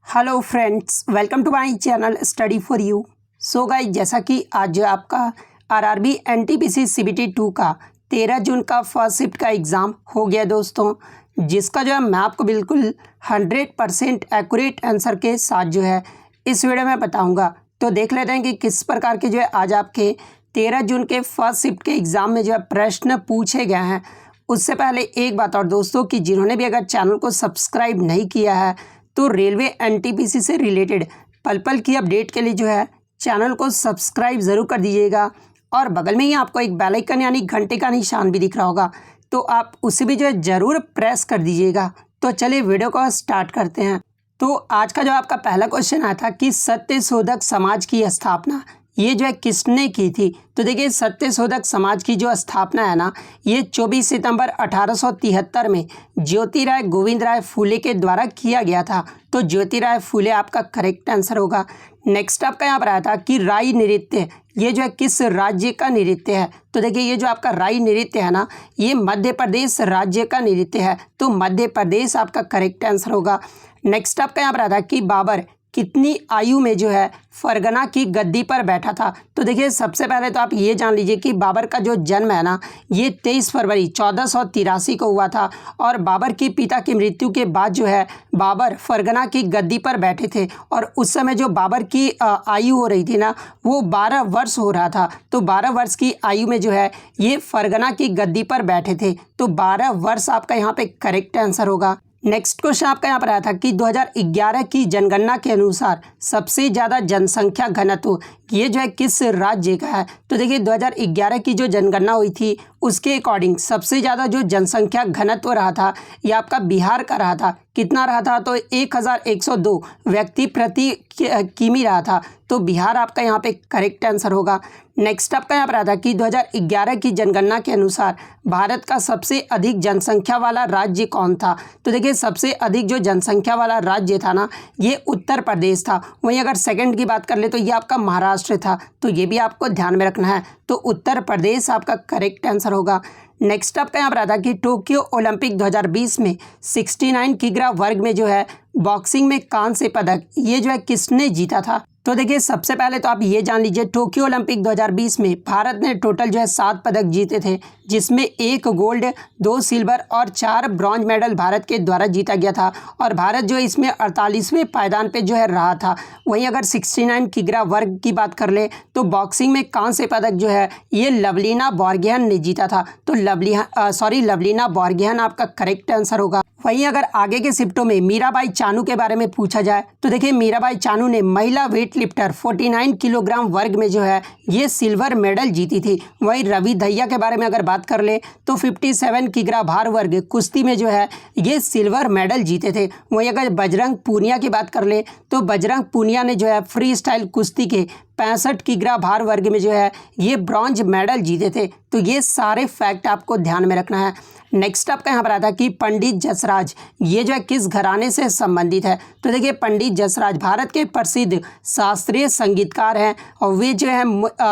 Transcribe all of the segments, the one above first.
Hello friends, welcome to my channel study for you. So guys, जैसा कि आज जो आपका आरआरबी एनटीपीसी सीबीटी 2 का 13 जून का फर्स्ट शिफ्ट का एग्ज़ाम हो गया दोस्तों, जिसका जो है मैं आपको बिल्कुल 100% एक्यूरेट आंसर के साथ जो है इस वीडियो में बताऊंगा। तो देख लेते हैं कि किस प्रकार के जो है आज आपके 13 जून के फर्स्ट शिफ्ट के एग्ज़ाम में जो है प्रश्न पूछे गए हैं। उससे पहले एक बात और दोस्तों, कि जिन्होंने भी अगर चैनल को सब्सक्राइब नहीं किया है तो रेलवे एनटीपीसी से रिलेटेड पल पल की अपडेट के लिए जो है चैनल को सब्सक्राइब ज़रूर कर दीजिएगा। और बगल में ही आपको एक बेल आइकन यानी घंटे का निशान भी दिख रहा होगा, तो आप उसे भी जो है ज़रूर प्रेस कर दीजिएगा। तो चलिए वीडियो को स्टार्ट करते हैं। तो आज का जो आपका पहला क्वेश्चन आया था कि सत्यशोधक समाज की स्थापना ये जो है किसने की थी। तो देखिए, सत्यशोधक समाज की जो स्थापना है ना, ये 24 सितंबर 1873 में ज्योतिराव गोविंद राय फुले के द्वारा किया गया था। तो ज्योतिराव फुले आपका करेक्ट आंसर होगा। नेक्स्ट आपका यहाँ पर आया था कि राई नृत्य ये जो है किस राज्य का नृत्य है। तो देखिए, ये जो आपका राई नृत्य है ना, ये मध्य प्रदेश राज्य का नृत्य है। तो मध्य प्रदेश आपका करेक्ट आंसर होगा। नेक्स्ट आपका यहाँ पर आया था कि बाबर कितनी आयु में जो है फरगना की गद्दी पर बैठा था। तो देखिए, सबसे पहले तो आप ये जान लीजिए कि बाबर का जो जन्म है ना, ये 23 फरवरी 1483 को हुआ था। और बाबर की पिता की मृत्यु के बाद जो है बाबर फरगना की गद्दी पर बैठे थे। और उस समय जो बाबर की आयु हो रही थी ना, वो 12 वर्ष हो रहा था। तो 12 वर्ष की आयु में जो है ये फरगना की गद्दी पर बैठे थे। तो 12 वर्ष आपका यहाँ पे करेक्ट आंसर होगा। नेक्स्ट क्वेश्चन आपका यहाँ पर आया था कि 2011 की जनगणना के अनुसार सबसे ज़्यादा जनसंख्या घनत्व ये जो है किस राज्य का है। तो देखिए, 2011 की जो जनगणना हुई थी उसके अकॉर्डिंग सबसे ज़्यादा जो जनसंख्या घनत्व रहा था ये आपका बिहार का रहा था। कितना रहा था? तो 1102 व्यक्ति प्रति किमी रहा था। तो बिहार आपका यहाँ पे करेक्ट आंसर होगा। नेक्स्ट आपका यहाँ पर आता है कि 2011 की जनगणना के अनुसार भारत का सबसे अधिक जनसंख्या वाला राज्य कौन था। तो देखिए, सबसे अधिक जो जनसंख्या वाला राज्य था ना, ये उत्तर प्रदेश था। वहीं अगर सेकंड की बात कर ले तो ये आपका महाराष्ट्र था। तो ये भी आपको ध्यान में रखना है। तो उत्तर प्रदेश आपका करेक्ट आंसर होगा। नेक्स्ट आपका यहाँ पर आता है कि टोक्यो ओलंपिक 2020 में 69 किग्रा वर्ग में जो है बॉक्सिंग में कांस्य पदक ये जो है किसने जीता था। तो देखिए, सबसे पहले तो आप ये जान लीजिए, टोक्यो ओलंपिक 2020 में भारत ने टोटल जो है 7 पदक जीते थे, जिसमें 1 गोल्ड, 2 सिल्वर और 4 ब्रॉन्ज मेडल भारत के द्वारा जीता गया था। और भारत जो है इसमें 48वें पायदान पे जो है रहा था। वहीं अगर 69 किग्रा वर्ग की बात कर ले तो बॉक्सिंग में कांस्य पदक जो है ये लवलीना बोर्गोहेन ने जीता था। तो लवलीना बोर्गोहेन आपका करेक्ट आंसर होगा। वहीं अगर आगे के शिफ्टों में मीराबाई चानू के बारे में पूछा जाए तो देखिए, मीराबाई चानू ने महिला वेट लिफ्टर 49 किलोग्राम वर्ग में जो है ये सिल्वर मेडल जीती थी। वहीं रवि दहिया के बारे में अगर बात कर ले तो 57 किग्रा भार वर्ग कुश्ती में जो है ये सिल्वर मेडल जीते थे। वहीं अगर बजरंग पूनिया की बात कर ले तो बजरंग पूनिया ने जो है फ्री स्टाइल कुश्ती के 65 किग्रा भार वर्ग में जो है ये ब्रॉन्ज मेडल जीते थे। तो ये सारे फैक्ट आपको ध्यान में रखना है। नेक्स्ट आपका यहाँ पर आता है कि पंडित जसराज ये जो है किस घराने से संबंधित है। तो देखिए, पंडित जसराज भारत के प्रसिद्ध शास्त्रीय संगीतकार हैं और वे जो है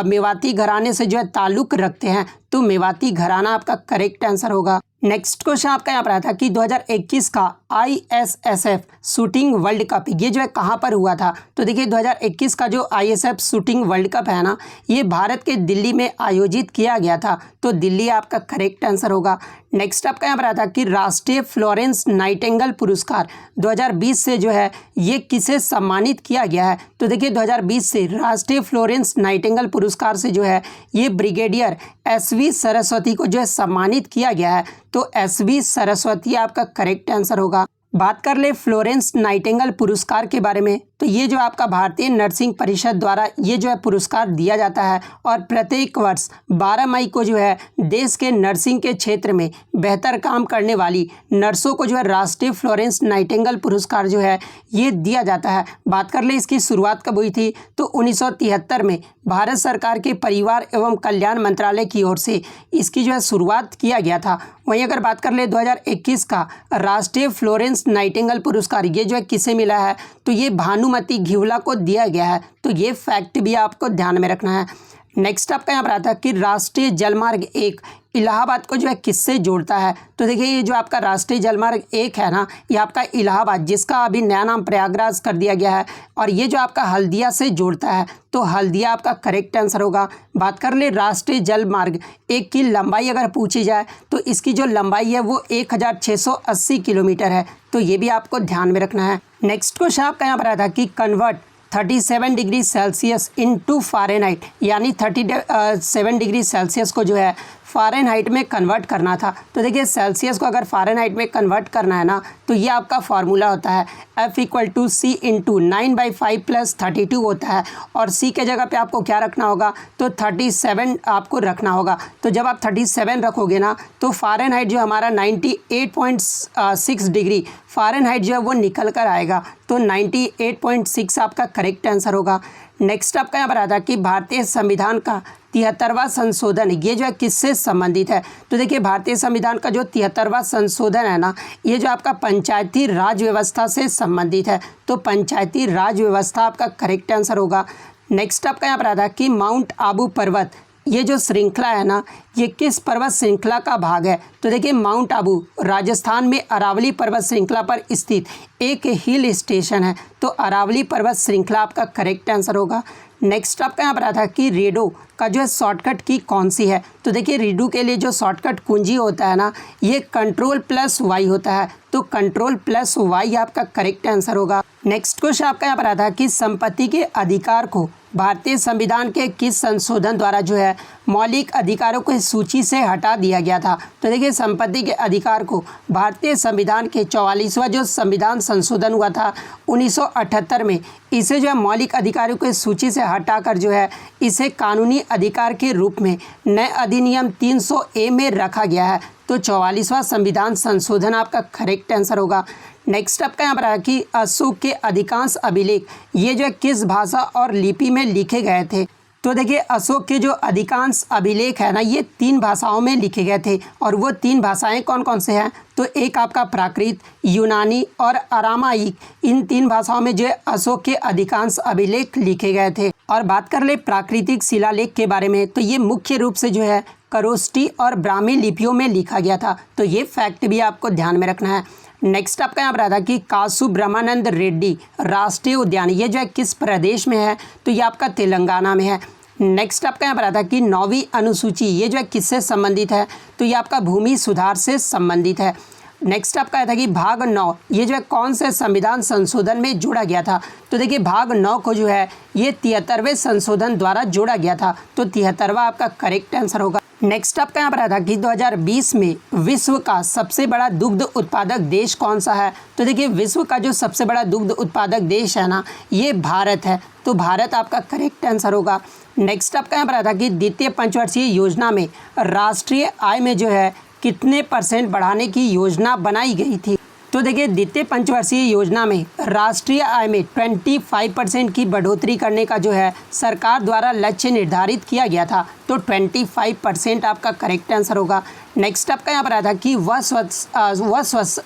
मेवाती घराने से जो है ताल्लुक रखते हैं। तो मेवाती घराना आपका करेक्ट आंसर होगा। नेक्स्ट क्वेश्चन आपका यहाँ पर आया था कि 2021 का ISSF शूटिंग वर्ल्ड कप ये जो है कहाँ पर हुआ था। तो देखिए, 2021 का जो ISSF शूटिंग वर्ल्ड कप है ना, ये भारत के दिल्ली में आयोजित किया गया था। तो दिल्ली आपका करेक्ट आंसर होगा। नेक्स्ट आपका यहाँ पर आता है कि राष्ट्रीय फ्लोरेंस नाइटिंगेल पुरस्कार 2020 से जो है ये किसे सम्मानित किया गया है। तो देखिए, 2020 से राष्ट्रीय फ्लोरेंस नाइटिंगेल पुरस्कार से जो है ये ब्रिगेडियर SV सरस्वती को जो है सम्मानित किया गया है। तो SV सरस्वती आपका करेक्ट आंसर होगा। बात कर ले फ्लोरेंस नाइटिंगेल पुरस्कार के बारे में, तो ये जो आपका भारतीय नर्सिंग परिषद द्वारा ये जो है पुरस्कार दिया जाता है। और प्रत्येक वर्ष 12 मई को जो है देश के नर्सिंग के क्षेत्र में बेहतर काम करने वाली नर्सों को जो है राष्ट्रीय फ्लोरेंस नाइटिंगेल पुरस्कार जो है ये दिया जाता है। बात कर ले इसकी शुरुआत कब हुई थी, तो 1973 में भारत सरकार के परिवार एवं कल्याण मंत्रालय की ओर से इसकी जो है शुरुआत किया गया था। वहीं अगर बात कर ले 2021 का राष्ट्रीय फ्लोरेंस नाइटिंगेल पुरस्कार ये जो है किसे मिला है, तो ये भानुमति घिवला को दिया गया है। तो ये फैक्ट भी आपको ध्यान में रखना है। नेक्स्ट आपका यहाँ पर आता है कि राष्ट्रीय जलमार्ग 1 इलाहाबाद को जो है किससे जोड़ता है? तो देखिए ये जो आपका राष्ट्रीय जलमार्ग 1 है ना, ये आपका इलाहाबाद, जिसका अभी नया नाम प्रयागराज कर दिया गया है, और ये जो आपका हल्दिया से जोड़ता है, तो हल्दिया आपका करेक्ट आंसर होगा। बात कर ले राष्ट्रीय जलमार्ग 1 की लंबाई अगर पूछी जाए तो इसकी जो लंबाई है वो 1680 किलोमीटर है, तो ये भी आपको ध्यान में रखना है। नेक्स्ट क्वेश्चन आपका यहाँ पर आया था कि convert 37 degree Celsius into Fahrenheit, यानी 37 डिग्री सेल्सियस को जो है फ़ारेनहाइट में कन्वर्ट करना था। तो देखिए सेल्सियस को अगर फ़ारेनहाइट में कन्वर्ट करना है ना, तो ये आपका फार्मूला होता है F = C × 9/5 + 32 होता है, और C के जगह पे आपको क्या रखना होगा? तो 37 आपको रखना होगा। तो जब आप 37 रखोगे ना, तो फ़ारेनहाइट जो हमारा 98.6 डिग्री फ़ारेनहाइट जो है वो निकल कर आएगा, तो 98.6 आपका करेक्ट आंसर होगा। नेक्स्ट आपका यहाँ पर आता है कि भारतीय संविधान का 73वां संशोधन ये जो है किससे संबंधित है? तो देखिए भारतीय संविधान का जो 73वां संशोधन है ना, ये जो आपका पंचायती राज व्यवस्था से संबंधित है, तो पंचायती राज व्यवस्था आपका करेक्ट आंसर होगा। नेक्स्ट आपका यहाँ पर आता है कि माउंट आबू पर्वत ये जो श्रृंखला है ना, ये किस पर्वत श्रृंखला का भाग है? तो देखिए माउंट आबू राजस्थान में अरावली पर्वत श्रृंखला पर स्थित एक हिल स्टेशन है, तो अरावली पर्वत श्रृंखला आपका करेक्ट आंसर होगा। नेक्स्ट आपका यहाँ पर आता है कि रेडो का जो है शॉर्टकट की कौन सी है? तो देखिए रेडो के लिए जो शॉर्टकट कुंजी होता है ना, ये Ctrl+Y होता है, तो Ctrl+Y आपका करेक्ट आंसर होगा। नेक्स्ट क्वेश्चन आपका यहाँ पर आता है कि संपत्ति के अधिकार को भारतीय संविधान के किस संशोधन द्वारा जो है मौलिक अधिकारों को सूची से हटा दिया गया था? तो देखिए संपत्ति के अधिकार को भारतीय संविधान के 44वां जो संविधान संशोधन हुआ था 1978 में, इसे जो है मौलिक अधिकारों की सूची से हटाकर जो है इसे कानूनी अधिकार के रूप में नए अधिनियम 300A में रखा गया है, तो 44वां संविधान संशोधन आपका करेक्ट आंसर होगा। नेक्स्ट आपका यहाँ पर है कि अशोक के अधिकांश अभिलेख ये जो है किस भाषा और लिपि में लिखे गए थे? तो देखिए अशोक के जो अधिकांश अभिलेख है ना, ये 3 भाषाओं में लिखे गए थे, और वो 3 भाषाएं कौन कौन से हैं? तो एक आपका प्राकृत, यूनानी और अरामाइक, इन 3 भाषाओं में जो है अशोक के अधिकांश अभिलेख लिखे गए थे। और बात कर ले प्राकृतिक शिलालेख के बारे में, तो ये मुख्य रूप से जो है खरोष्ठी और ब्राह्मी लिपियों में लिखा गया था, तो ये फैक्ट भी आपको ध्यान में रखना है। नेक्स्ट आपका यहाँ पर आता है कि कासु ब्रह्मानंद रेड्डी राष्ट्रीय उद्यान ये जो है किस प्रदेश में है? तो ये आपका तेलंगाना में है। नेक्स्ट आपका यहाँ पर आता है कि 9वीं अनुसूची ये जो है किससे संबंधित है? तो ये आपका भूमि सुधार से संबंधित है। नेक्स्ट आपका आता है कि भाग 9 ये जो है कौन से संविधान संशोधन में जोड़ा गया था? तो देखिए भाग 9 को जो है ये 73वें संशोधन द्वारा जोड़ा गया था, तो 73वां आपका करेक्ट आंसर होगा। नेक्स्ट आपका यहाँ पर आता है कि 2020 में विश्व का सबसे बड़ा दुग्ध उत्पादक देश कौन सा है? तो देखिए विश्व का जो सबसे बड़ा दुग्ध उत्पादक देश है ना, ये भारत है, तो भारत आपका करेक्ट आंसर होगा। नेक्स्ट आपका यहाँ पर आता है कि द्वितीय पंचवर्षीय योजना में राष्ट्रीय आय में जो है कितने % बढ़ाने की योजना बनाई गई थी? तो देखिए द्वितीय पंचवर्षीय योजना में राष्ट्रीय आय में 25% की बढ़ोतरी करने का जो है सरकार द्वारा लक्ष्य निर्धारित किया गया था, तो 25% आपका करेक्ट आंसर होगा। नेक्स्ट आपका यहाँ पर आता है कि वह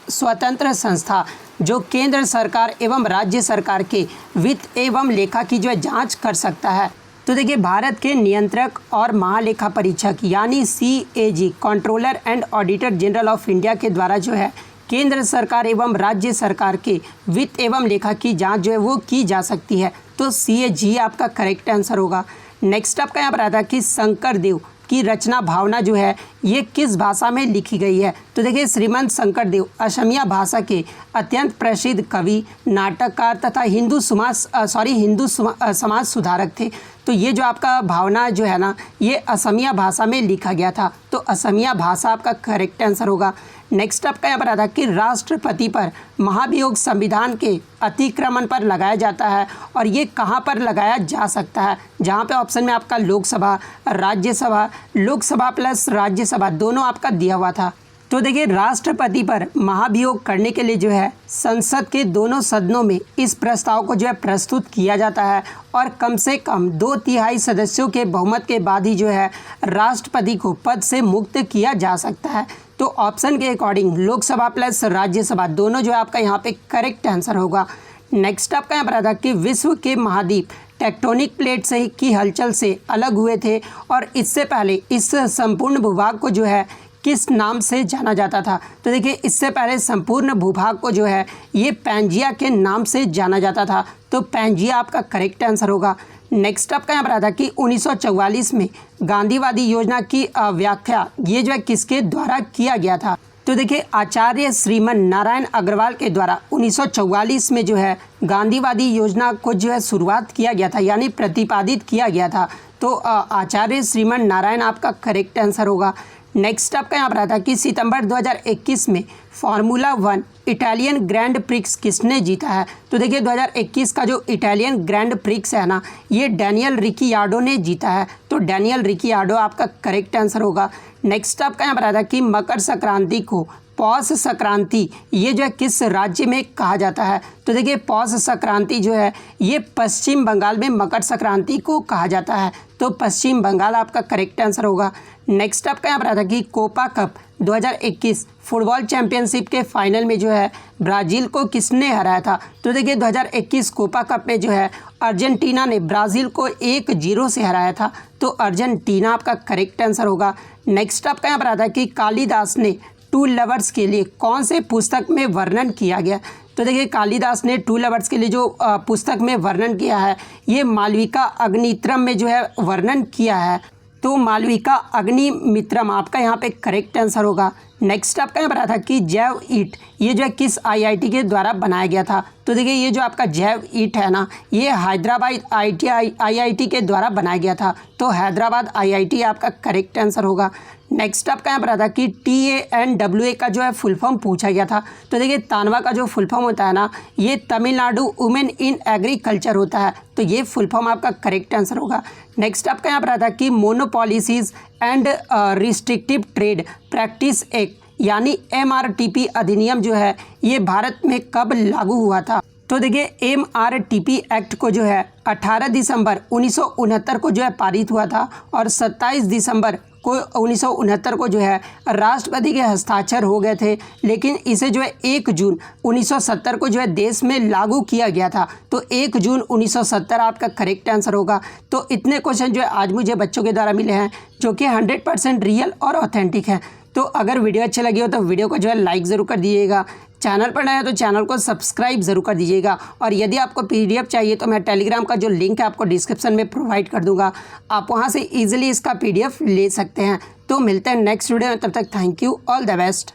स्वतंत्र संस्था जो केंद्र सरकार एवं राज्य सरकार के वित्त एवं लेखा की जो है जाँच कर सकता है। तो देखिए भारत के नियंत्रक और महालेखा परीक्षक यानी CAG controller and auditor general of India के द्वारा जो है केंद्र सरकार एवं राज्य सरकार के वित्त एवं लेखा की जांच जो है वो की जा सकती है, तो CAG आपका करेक्ट आंसर होगा। नेक्स्ट आपका यहाँ पर आता है कि शंकरदेव की रचना भावना जो है ये किस भाषा में लिखी गई है? तो देखिए श्रीमंत शंकरदेव असमिया भाषा के अत्यंत प्रसिद्ध कवि, नाटककार तथा हिंदू समाज सुधारक थे, तो ये जो आपका भावना जो है ना, ये असमिया भाषा में लिखा गया था, तो असमिया भाषा आपका करेक्ट आंसर होगा। नेक्स्ट आपका यहाँ पर आता है कि राष्ट्रपति पर महाभियोग संविधान के अतिक्रमण पर लगाया जाता है, और ये कहाँ पर लगाया जा सकता है? जहाँ पे ऑप्शन में आपका लोकसभा, राज्यसभा, लोकसभा प्लस राज्यसभा दोनों आपका दिया हुआ था। तो देखिए राष्ट्रपति पर महाभियोग करने के लिए जो है संसद के दोनों सदनों में इस प्रस्ताव को जो है प्रस्तुत किया जाता है, और कम से कम 2/3 सदस्यों के बहुमत के बाद ही जो है राष्ट्रपति को पद से मुक्त किया जा सकता है। तो ऑप्शन के अकॉर्डिंग लोकसभा प्लस राज्यसभा दोनों जो है आपका यहाँ पे करेक्ट आंसर होगा। नेक्स्ट आपका यहाँ पर आता कि विश्व के महाद्वीप टेक्टोनिक प्लेट से की हलचल से अलग हुए थे और इससे पहले इस संपूर्ण भूभाग को जो है किस नाम से जाना जाता था। तो देखिए इससे पहले संपूर्ण भूभाग को जो है ये पैंजिया के नाम से जाना जाता था। तो पैंजिया आपका करेक्ट आंसर होगा। नेक्स्ट आपका यहाँ पर आता कि 1944 में गांधीवादी योजना की व्याख्या ये जो है किसके द्वारा किया गया था। तो देखिए आचार्य श्रीमन नारायण अग्रवाल के द्वारा 1944 में जो है गांधीवादी योजना को जो है शुरुआत किया गया था, यानी प्रतिपादित किया गया था। तो आचार्य श्रीमन नारायण आपका करेक्ट आंसर होगा। नेक्स्ट आपका यहाँ पर आता कि सितंबर 2021 में फार्मूला 1 इटालियन ग्रैंड प्रिक्स किसने जीता है। तो देखिए 2021 का जो इटालियन ग्रैंड प्रिक्स है ना, ये डैनियल रिकियार्डो ने जीता है। तो डैनियल रिकियार्डो आपका करेक्ट आंसर होगा। नेक्स्ट आपका यहाँ पर आता कि मकर संक्रांति को पौष संक्रांति ये जो है किस राज्य में कहा जाता है। तो देखिए पौष संक्रांति जो है ये पश्चिम बंगाल में मकर संक्रांति को कहा जाता है। तो पश्चिम बंगाल आपका करेक्ट आंसर होगा। नेक्स्ट आपका यहाँ पर आता कि कोपा कप 2021 फुटबॉल चैंपियनशिप के फाइनल में जो है ब्राज़ील को किसने हराया था। तो देखिए 2021 कोपा कप में जो है अर्जेंटीना ने ब्राज़ील को 1-0 से हराया था। तो अर्जेंटीना आपका करेक्ट आंसर होगा। नेक्स्ट आपका यहाँ पर आता है कि कालिदास ने टू लवर्स के लिए कौन से पुस्तक में वर्णन किया गया। तो देखिए कालिदास ने टू लवर्स के लिए जो पुस्तक में वर्णन किया है ये मालविका अग्निमित्रम में जो है वर्णन किया है। तो मालविका अग्निमित्रम आपका यहाँ पे करेक्ट आंसर होगा। नेक्स्ट आपका यहाँ पर आता कि जैव ईट ये जो है किस आईआईटी के द्वारा बनाया गया था। तो देखिए ये जो आपका जैव ईट है ना, ये हैदराबाद आईआईटी के द्वारा बनाया गया था। तो हैदराबाद आईआईटी आपका करेक्ट आंसर होगा। नेक्स्ट आपका यहाँ पर आता कि TANWA का जो है फुल फॉर्म पूछा गया था। तो देखिए तानवा का जो फुल फॉर्म होता है ना, ये तमिलनाडु वुमेन इन एग्रीकल्चर होता है। तो ये फुल फॉर्म आपका करेक्ट आंसर होगा। नेक्स्ट आपका यहाँ पर आता कि monopolies and restrictive trade practice act यानी MRTP अधिनियम जो है ये भारत में कब लागू हुआ था। तो देखिए MRTP एक्ट को जो है 18 दिसंबर 1969 को जो है पारित हुआ था और 27 दिसंबर को 1969 को जो है राष्ट्रपति के हस्ताक्षर हो गए थे, लेकिन इसे जो है 1 जून 1970 को जो है देश में लागू किया गया था। तो 1 जून 1970 आपका करेक्ट आंसर होगा। तो इतने क्वेश्चन जो है आज मुझे बच्चों के द्वारा मिले हैं जो कि 100% रियल और ऑथेंटिक हैं। तो अगर वीडियो अच्छी लगी हो तो वीडियो को जो है लाइक ज़रूर कर दीजिएगा। चैनल पर नया है तो चैनल को सब्सक्राइब ज़रूर कर दीजिएगा। और यदि आपको PDF चाहिए तो मैं टेलीग्राम का जो लिंक है आपको डिस्क्रिप्शन में प्रोवाइड कर दूंगा, आप वहां से इजीली इसका PDF ले सकते हैं। तो मिलते हैं नेक्स्ट वीडियो में, तब तक thank you, all the best.